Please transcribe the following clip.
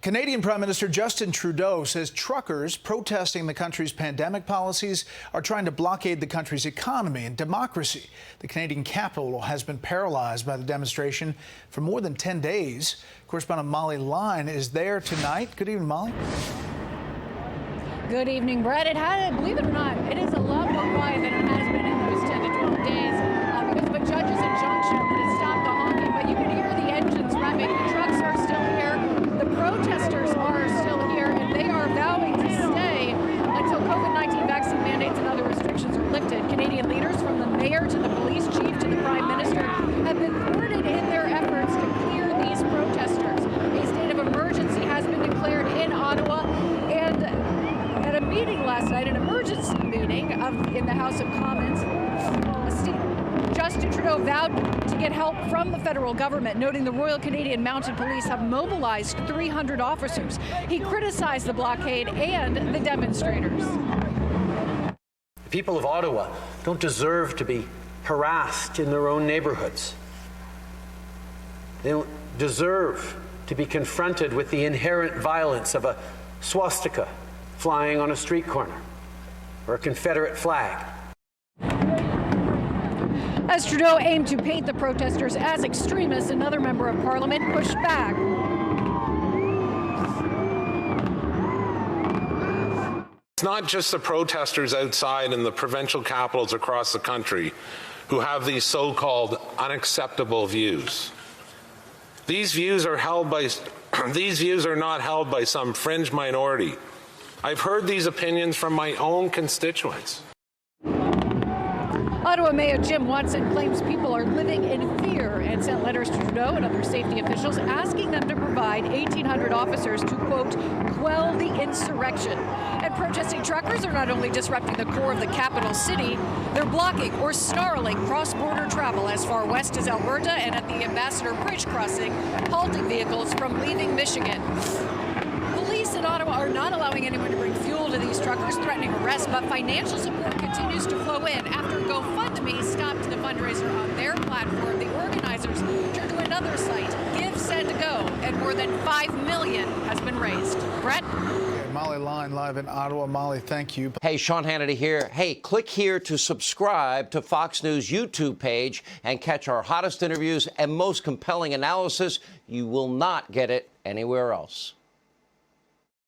Canadian Prime Minister Justin Trudeau says truckers protesting the country's pandemic policies are trying to blockade the country's economy and democracy. The Canadian capital has been paralyzed by the demonstration for more than 10 days. Correspondent Molly Line is there tonight. Good evening, Molly. Good evening, Brett. Believe it or not, it is a lot more quiet than it has been in those 10 to 12 days because of a judge's injunction that has stopped the honking. But you can hear the engines revving. The trucks are still here. The protesters are still here, and they are vowing to stay until COVID-19 vaccine mandates and other restrictions are lifted. Canadian leaders, from the mayor to the police chief to the prime minister, have been thwarted in their efforts to clear these protesters. A state of emergency has been declared in Ottawa, and at a meeting last night, an emergency meeting in the House of Commons, Justin Trudeau vowed to get help from the federal government, noting the Royal Canadian Mounted Police have mobilized 300 officers. He criticized the blockade and the demonstrators. The people of Ottawa don't deserve to be harassed in their own neighborhoods. They don't deserve to be confronted with the inherent violence of a swastika flying on a street corner or a Confederate flag. As Trudeau aimed to paint the protesters as extremists, another member of Parliament pushed back. It's not just the protesters outside in the provincial capitals across the country who have these so-called unacceptable views. These views are not held by some fringe minority. I've heard these opinions from my own constituents. Ottawa Mayor Jim Watson claims people are living in fear and sent letters to Trudeau and other safety officials asking them to provide 1,800 officers to, quote, quell the insurrection. And protesting truckers are not only disrupting the core of the capital city, they're blocking or snarling cross-border travel as far west as Alberta and at the Ambassador Bridge crossing, halting vehicles from leaving Michigan. Police in Ottawa are not allowing anyone to bring fuel to these truckers, threatening arrest, but financial support continues to flow in. After GoFundMe stopped the fundraiser on their platform, the organizers turned to another site, Give, Send, Go, and more than $5 million has been raised. Brett? Okay, Molly Line live in Ottawa. Molly, thank you. Hey, Sean Hannity here. Hey, click here to subscribe to Fox News YouTube page and catch our hottest interviews and most compelling analysis. You will not get it anywhere else.